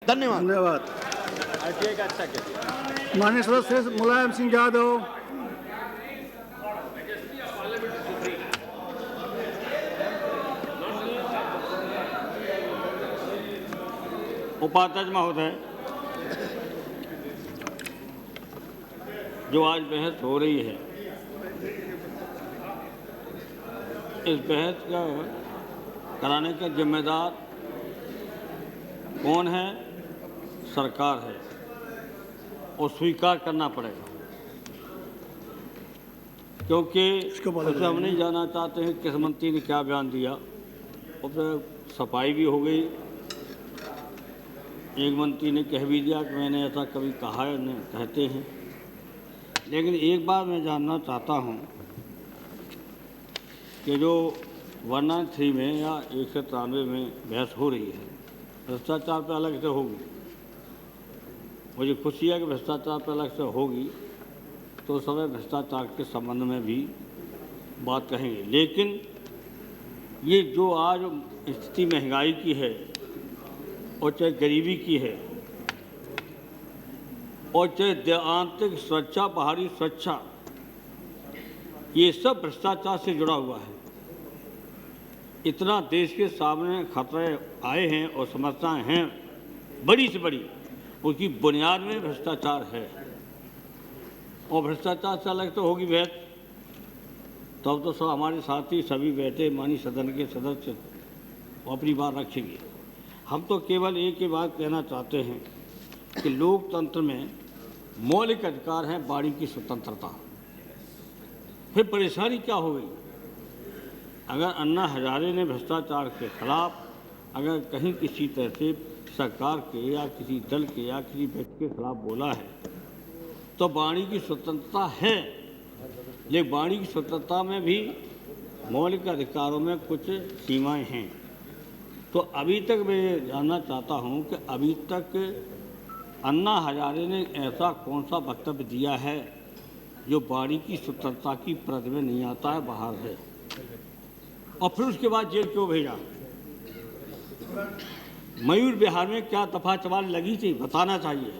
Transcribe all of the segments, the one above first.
धन्यवाद। धन्यवाद। माननीय सदस्य मुलायम सिंह यादव। उपाध्यक्ष महोदय, जो आज बहस हो रही है, इस बहस का कराने का जिम्मेदार कौन है? सरकार है, और स्वीकार करना पड़ेगा, क्योंकि उसे हम नहीं जानना चाहते हैं किस मंत्री ने क्या बयान दिया। और फिर सफाई भी हो गई। एक मंत्री ने कह भी दिया कि मैंने ऐसा कभी कहा है, नहीं कहते हैं। लेकिन एक बात मैं जानना चाहता हूं कि जो 193 में या 193 में बहस हो रही है, भ्रष्टाचार पर अलग से होगी। मुझे खुशी है कि भ्रष्टाचार पर अलग से होगी, तो समय भ्रष्टाचार के संबंध में भी बात कहेंगे। लेकिन ये जो आज स्थिति महंगाई की है, और चाहे गरीबी की है, और चाहे आंतरिक सुरक्षा, बाहरी सुरक्षा, ये सब भ्रष्टाचार से जुड़ा हुआ है। इतना देश के सामने खतरे आए हैं और समस्याएं हैं बड़ी से बड़ी, उसकी बुनियाद में भ्रष्टाचार है। और भ्रष्टाचार से अलग तो होगी बहस, तब तो सब हमारे साथी सभी बैठे माननीय सदन के सदस्य अपनी बात रखेंगे। हम तो केवल एक ही बात कहना चाहते हैं कि लोकतंत्र में मौलिक अधिकार है वाणी की स्वतंत्रता। फिर परेशानी क्या हो गई? अगर अन्ना हजारे ने भ्रष्टाचार के खिलाफ अगर कहीं किसी तरह से सरकार के या किसी दल के या किसी व्यक्ति के खिलाफ बोला है, तो वाणी की स्वतंत्रता है। लेकिन वाणी की स्वतंत्रता में भी मौलिक अधिकारों में कुछ सीमाएं हैं। तो अभी तक मैं जानना चाहता हूं कि अभी तक अन्ना हजारे ने ऐसा कौन सा वक्तव्य दिया है जो वाणी की स्वतंत्रता की प्रद में नहीं आता है, बाहर है, और फिर उसके बाद जेल क्यों भेजा? मयूर विहार में क्या दफा चवाल लगी थी, बताना चाहिए।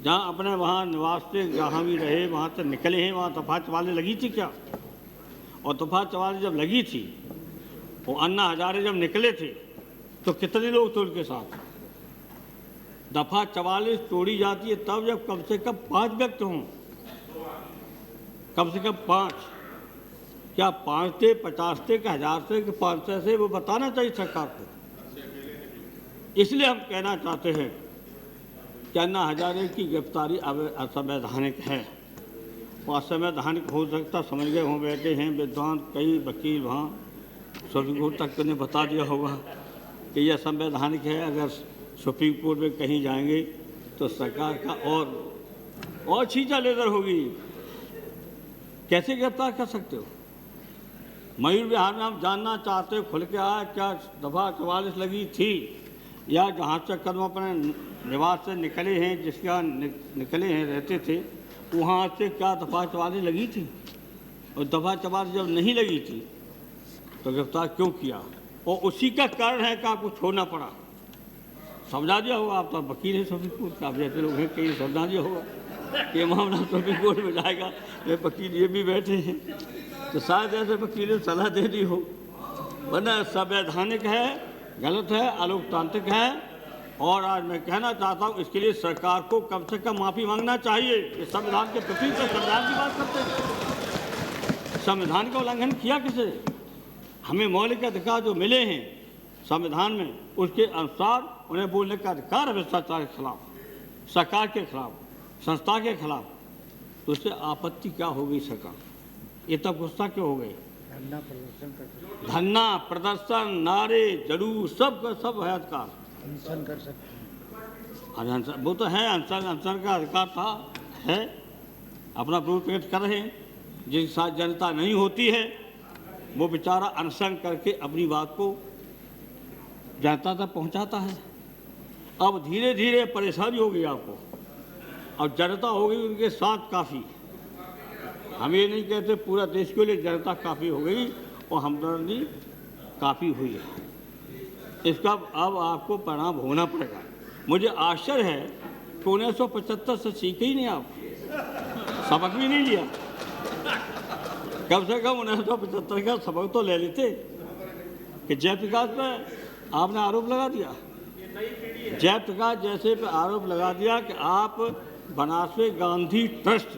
जहाँ अपने वहाँ निवास से जहाँ भी रहे, वहाँ से निकले हैं, वहाँ दफा चवालें लगी थी क्या? और दफा चवालें जब लगी थी, वो अन्ना हजारे जब निकले थे, तो कितने लोग थे उनके साथ? दफा 44 तोड़ी जाती है तब जब कम से कम 5 व्यक्ति हों, कम से कम 5। क्या 5 थे, 50 थे, कि 1000 थे, कि 500 से? वो बताना चाहिए सरकार को। इसलिए हम कहना चाहते हैं कि अन्ना हजारे की गिरफ्तारी असंवैधानिक है। वो असंवैधानिक हो सकता, समझ गए हों, बैठे हैं विद्वान कई वकील वहाँ, सुप्रीम कोर्ट तक ने बता दिया होगा कि यह असंवैधानिक है। अगर सुप्रीम कोर्ट में कहीं जाएंगे तो सरकार का और छींचा लेदर होगी। कैसे गिरफ्तार कर सकते हो? मयूर विहार में हम जानना चाहते हो खुल के आया, क्या दफा 44 लगी थी, या जहाँ से कदम अपने निवास से निकले हैं, जिसका निकले हैं रहते थे, वहाँ से क्या दफा 44 लगी थी? और दफा 44 जब नहीं लगी थी तो गिरफ्तार क्यों किया? और उसी का कारण है कि आपको छोड़ना पड़ा। समझा दिया होगा, आप तो वकील हैं सुप्रीम कोर्ट का, आप जैसे लोग हैं कहीं समझा दिया होगा कि मामला सुप्रीम कोर्ट में जाएगा। ये वकील ये भी बैठे हैं, तो शायद ऐसे वकील ने सलाह दे दी हो। वरना संवैधानिक है, गलत है, अलोकतांत्रिक है। और आज मैं कहना चाहता हूँ, इसके लिए सरकार को कम से कम माफ़ी मांगना चाहिए। इस संविधान के प्रति से संविधान की बात करते हैं, संविधान का उल्लंघन किया किसे? हमें मौलिक अधिकार जो मिले हैं संविधान में, उसके अनुसार उन्हें बोलने का अधिकार है। भ्रष्टाचार के खिलाफ, सरकार के खिलाफ, संस्था के खिलाफ, तो उससे आपत्ति क्या हो गई सरकार? ये तब गुस्सा क्यों हो गए? धरना प्रदर्शन, नारे, जुलूस, सब का सब है अधिकार। अनशन कर सकते हैं, वो तो है, अनशन का अधिकार था, है, अपना विरोध प्रकट कर रहे हैं। जिनके साथ जनता नहीं होती है, वो बेचारा अनशन करके अपनी बात को जनता तक पहुंचाता है। अब धीरे धीरे परेशानी हो गई आपको, अब जनता हो गई उनके साथ काफ़ी। हम ये नहीं कहते पूरा देश के लिए, जनता काफ़ी हो गई और हमदर्दी काफ़ी हुई है। इसका अब आपको परिणाम होना पड़ेगा। मुझे आश्चर्य है कि 1975 से सीखे ही नहीं आप, सबक भी नहीं लिया। कम से कम 1975 का सबक तो ले लेते कि जयप्रकाश पे आपने आरोप लगा दिया, जयप्रकाश जैसे पे आरोप लगा दिया कि आप बनारस गांधी ट्रस्ट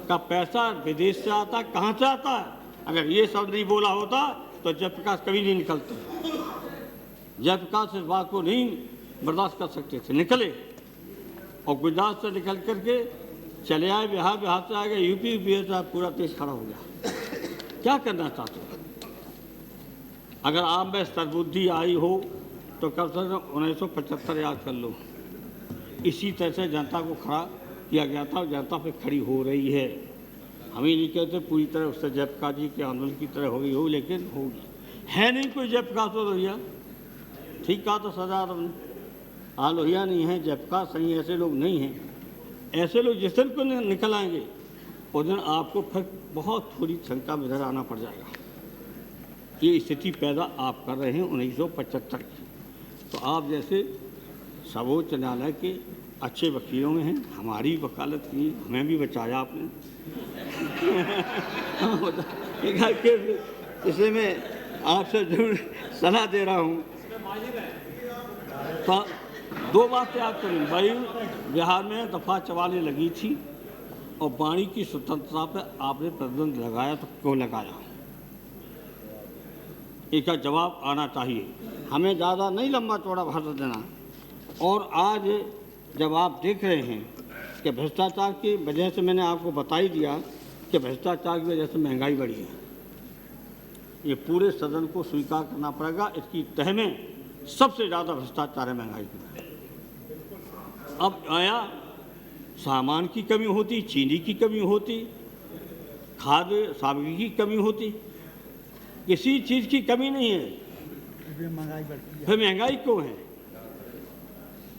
का पैसा विदेश से आता, कहाँ से आता है। अगर ये शब्द नहीं बोला होता तो जयप्रकाश कभी नहीं निकलते। जयप्रकाश इस बात को नहीं बर्दाश्त कर सकते थे, निकले और गुजरात से निकल करके चले आए बिहार, बिहार से आ गए यूपी, यूपी से पूरा देश खड़ा हो गया। क्या करना चाहते हो? अगर आप में सद्बुद्धि आई हो तो कम से कम 1975 याद कर लो। इसी तरह से जनता को खड़ा किया गया था, जनता पे खड़ी हो रही है। हम ही नहीं कहते पूरी तरह उससे जयप्रकाश जी के आंदोलन की तरह हो गई हो, लेकिन होगी। है नहीं कोई जयप्रकाश और लोहिया, ठीक कहा तो सजा लोहिया नहीं है, जयप्रकाश सही, ऐसे लोग नहीं हैं। ऐसे लोग जिस दिन को निकल आएंगे उस दिन आपको फिर बहुत थोड़ी शंका में इधर आना पड़ जाएगा। ये स्थिति पैदा आप कर रहे हैं 1975 की। तो आप जैसे सर्वोच्च न्यायालय के अच्छे वकीलों में हैं, हमारी वकालत की, हमें भी बचाया आपने। इसलिए मैं आपसे जरूर सलाह दे रहा हूँ। तो दो बातें याद करें भाई, बिहार में दफ़ा 44 लगी थी और वाणी की स्वतंत्रता पर आपने प्रतिबंध लगाया, तो क्यों लगाया? इसका जवाब आना चाहिए। हमें ज़्यादा नहीं लंबा चौड़ा भाषण देना। और आज जब आप देख रहे हैं कि भ्रष्टाचार की वजह से, मैंने आपको बता ही दिया कि भ्रष्टाचार की वजह से महंगाई बढ़ी है, ये पूरे सदन को स्वीकार करना पड़ेगा। इसकी तह में सबसे ज़्यादा भ्रष्टाचार है महंगाई की। अब आया सामान की कमी होती, चीनी की कमी होती, खाद्य सामग्री की कमी होती, किसी चीज़ की कमी नहीं है, फिर महंगाई क्यों है?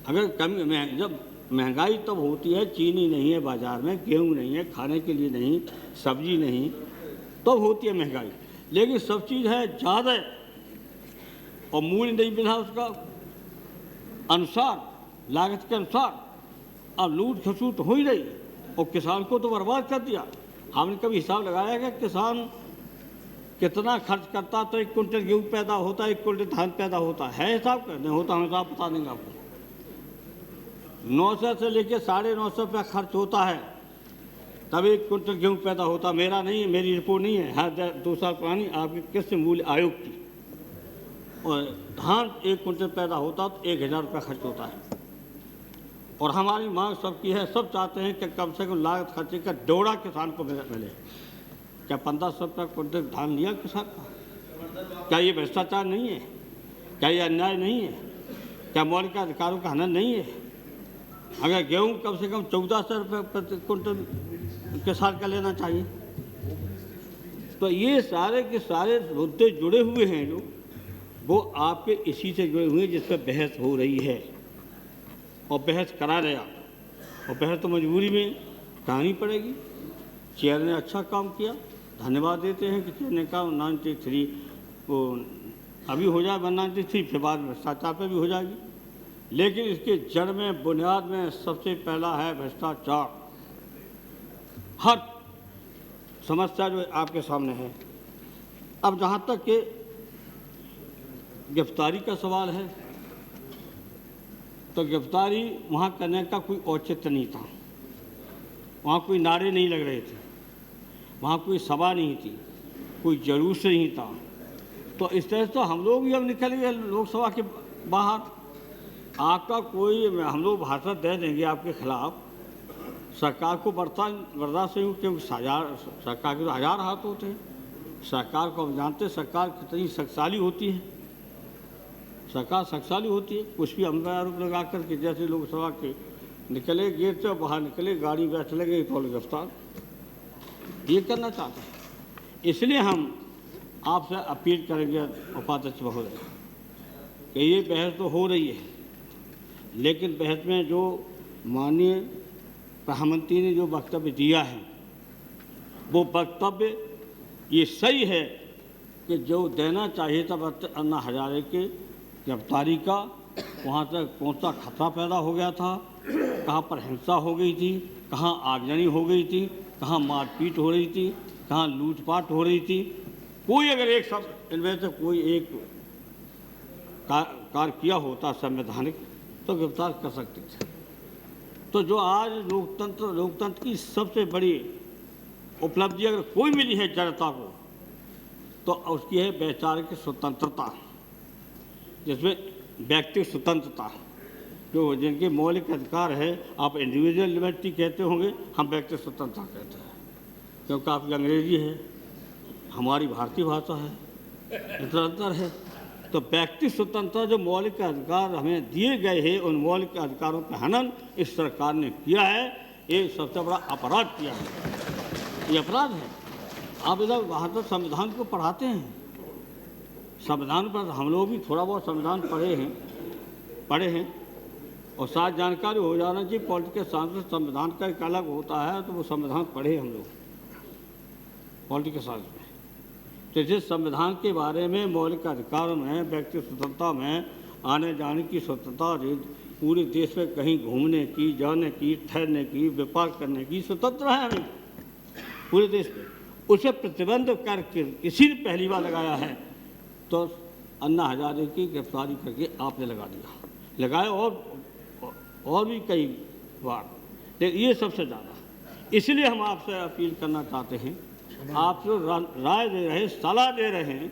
अगर कमी जब महंगाई तब होती है, चीनी नहीं है बाज़ार में, गेहूँ नहीं है, खाने के लिए नहीं, सब्जी नहीं, तब होती है महंगाई। लेकिन सब चीज़ है ज़्यादा और मूल्य नहीं मिला उसका अनुसार, लागत के अनुसार। अब लूट खसूट हो ही रही और किसान को तो बर्बाद कर दिया। हमने कभी हिसाब लगाया कि किसान कितना खर्च करता तो 1 कुंटल गेहूँ पैदा होता, 1 कुंटल धान पैदा होता है? हिसाब करने होता, हम हिसाब बता देंगे आपको। 900 से लेकर 950 रुपया खर्च होता है, तब 1 कुंटल गेहूँ पैदा होता। मेरा नहीं है, मेरी रिपोर्ट नहीं है, हर 2 साल पुरानी आपके कृषि मूल्य आयोग की। और धान 1 कुंटल पैदा होता तो 1000 रुपया खर्च होता है। और हमारी मांग सबकी है, सब चाहते हैं कि कम से कम लागत खर्चे का डोड़ा किसान को मिले। क्या 1500 रुपया कुंटल धान लिया किसान का? क्या ये भ्रष्टाचार नहीं है? क्या ये अन्याय नहीं है? क्या मौलिक अधिकारों का हनन नहीं है? अगर गेहूँ कम से कम 1400 रुपये प्रति कुंटल किसान का लेना चाहिए। तो ये सारे के सारे मुद्दे जुड़े हुए हैं जो वो आपके इसी से जुड़े हुए हैं, जिस पर बहस हो रही है और बहस करा रहे आप। और बहस तो मजबूरी में करानी पड़ेगी। चेयर ने अच्छा काम किया, धन्यवाद देते हैं कि चेयर ने कहा 93 वो अभी हो जाए 193, फिर बाद में भ्रष्टाचार पर भी हो जाएगी। लेकिन इसके जड़ में, बुनियाद में सबसे पहला है भ्रष्टाचार। हर समस्या जो आपके सामने है। अब जहाँ तक कि गिरफ्तारी का सवाल है, तो गिरफ्तारी वहाँ करने का कोई औचित्य नहीं था। वहाँ कोई नारे नहीं लग रहे थे, वहाँ कोई सभा नहीं थी, कोई जुलूस नहीं था। तो इस तरह से हम लोग भी अब निकल गए लोकसभा के बाहर। आपका कोई, हम लोग भाषण दे देंगे आपके खिलाफ, सरकार को बर्दाश्त नहीं, क्योंकि सरकार के तो 1000 हाथ होते हैं। सरकार को हम जानते हैं सरकार कितनी शक्तिशाली होती है। सरकार शक्तिशाली होती है, कुछ भी हम पर आरोप लगा कर के, जैसे लोकसभा के निकले गेट से बाहर निकले, गाड़ी में चले गए तो गिरफ्तार, ये करना चाहते हैं। इसलिए हम आपसे अपील करेंगे उपाध्यक्ष महोदय कि ये बहस तो हो रही है, लेकिन बहस में जो माननीय प्रधानमंत्री ने जो वक्तव्य दिया है, वो वक्तव्य ये सही है कि जो देना चाहिए था अन्ना हजारे के गिरफ्तारी का वहाँ तक कौन सा खतरा पैदा हो गया था, कहाँ पर हिंसा हो गई थी, कहाँ आगजनी हो गई थी, कहाँ मारपीट हो रही थी, कहाँ लूटपाट हो रही थी। कोई अगर एक सब इनमें से कोई एक कार्य किया होता संवैधानिक तो गिरफ्तार कर सकते थे। तो जो आज लोकतंत्र की सबसे बड़ी उपलब्धि अगर कोई मिली है जनता को तो उसकी है वैचारिक स्वतंत्रता, जिसमें व्यक्तिगत स्वतंत्रता, जो जिनके मौलिक अधिकार है। आप इंडिविजुअल लिबर्टी कहते होंगे, हम व्यक्तिगत स्वतंत्रता कहते हैं, क्योंकि आपकी अंग्रेजी है, हमारी भारतीय भाषा है, इतना अंतर है। तो व्यक्तिगत स्वतंत्रता जो मौलिक अधिकार हमें दिए गए हैं, उन मौलिक अधिकारों का हनन इस सरकार ने किया है। ये सबसे बड़ा अपराध किया है, ये अपराध है। आप इधर वहाँ तक संविधान को पढ़ाते हैं, संविधान पर हम लोग भी थोड़ा बहुत संविधान पढ़े हैं और साथ जानकारी हो जाना चाहिए। पॉलिटिकल साइंस में संविधान का एक अलग होता है, तो वो संविधान पढ़े हम लोग पॉलिटिकल साइंस में। तो जिस संविधान के बारे में मौलिक अधिकारों में, व्यक्तिगत स्वतंत्रता में, आने जाने की स्वतंत्रता, पूरे देश में कहीं घूमने की, जाने की, ठहरने की, व्यापार करने की स्वतंत्र है हमें पूरे देश में, उसे प्रतिबंध करके किसी ने पहली बार लगाया है तो अन्ना हजारे की गिरफ्तारी करके आपने लगाया और भी कई बार, लेकिन ये सबसे ज़्यादा। इसलिए हम आपसे अपील करना चाहते हैं, आप जो राय दे रहे हैं, सलाह दे रहे हैं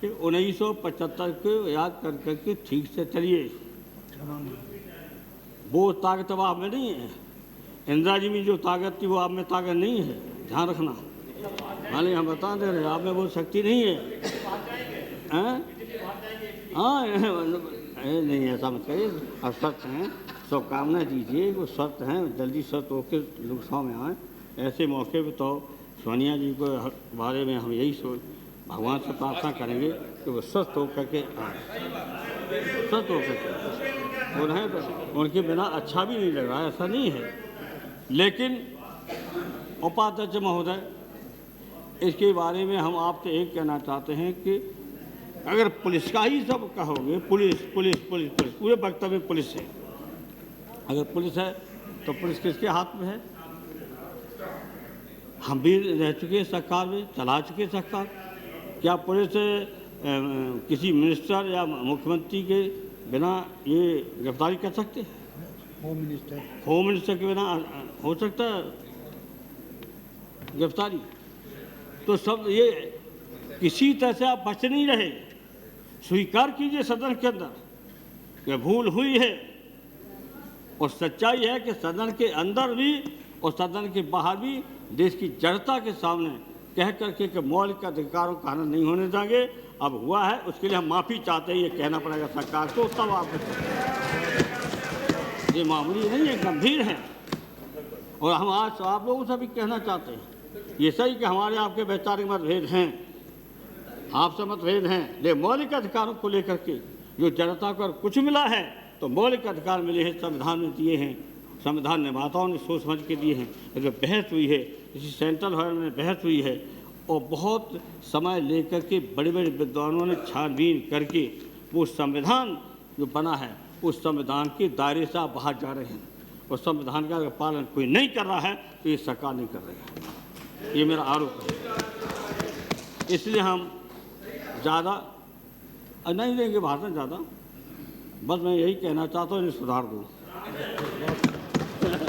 कि 1975 को याद कर करके ठीक से चलिए। वो ताकत अब आप में नहीं है, इंदिरा जी में जो ताकत थी वो आप में ताकत नहीं है, ध्यान रखना। माने हम बता दे रहे हैं, आप में वो शक्ति नहीं है। हाँ, नहीं ऐसा मत करिए। अब शर्त हैं, शुभकामना दीजिए, वो शर्त हैं, जल्दी शर्त होकर लोकसभा में आए। ऐसे मौके पर तो सोनिया जी को बारे में हम यही भगवान से प्रार्थना करेंगे कि वो स्वस्थ होकर के आए, स्वस्थ होकर के। उन्हें तो उनके बिना अच्छा भी नहीं लग रहा है, ऐसा नहीं है। लेकिन उपाध्यक्ष महोदय, इसके बारे में हम आपसे एक कहना चाहते हैं कि अगर पुलिस का ही सब कहोगे, पुलिस पुलिस पुलिस पुलिस, पूरे वक्तव्य में पुलिस है। अगर पुलिस है तो पुलिस किसके हाथ में है? हम भी रह चुके सरकार में, चला चुके सरकार। क्या पुलिस किसी मिनिस्टर या मुख्यमंत्री के बिना ये गिरफ्तारी कर सकते हैं? होम मिनिस्टर के बिना हो सकता है गिरफ्तारी? तो सब ये किसी तरह से आप बच नहीं रहे। स्वीकार कीजिए सदन के अंदर कि भूल हुई है, और सच्चाई है कि सदन के अंदर भी और सदन के बाहर भी देश की जनता के सामने कह करके कि मौलिक अधिकारों का हनन नहीं होने देंगे। अब हुआ है, उसके लिए हम माफ़ी चाहते हैं, ये कहना पड़ेगा सरकार को। तब आप, ये मामूली नहीं है, गंभीर है। और हम आज आप लोगों से भी कहना चाहते हैं, ये सही कि हमारे आपके वैचारिक मतभेद हैं, आपसे मतभेद हैं, लेकिन मौलिक अधिकारों को लेकर के जो जनता को कुछ मिला है तो मौलिक अधिकार मिले हैं, संविधान में दिए हैं, संविधान निर्माताओं ने सोच समझ के दिए हैं। जो बहस हुई है, इसी सेंट्रल हॉल में बहस हुई है, और बहुत समय लेकर के बड़े बड़े विद्वानों ने छानबीन करके वो संविधान जो बना है, उस संविधान के दायरे से आप बाहर जा रहे हैं, और संविधान का पालन कोई नहीं कर रहा है तो ये सरकार नहीं कर रही है। ये मेरा आरोप है। इसलिए हम ज़्यादा नहीं देंगे भाषण ज़्यादा, बस मैं यही कहना चाहता हूँ, इन्हें सुधार दूँ।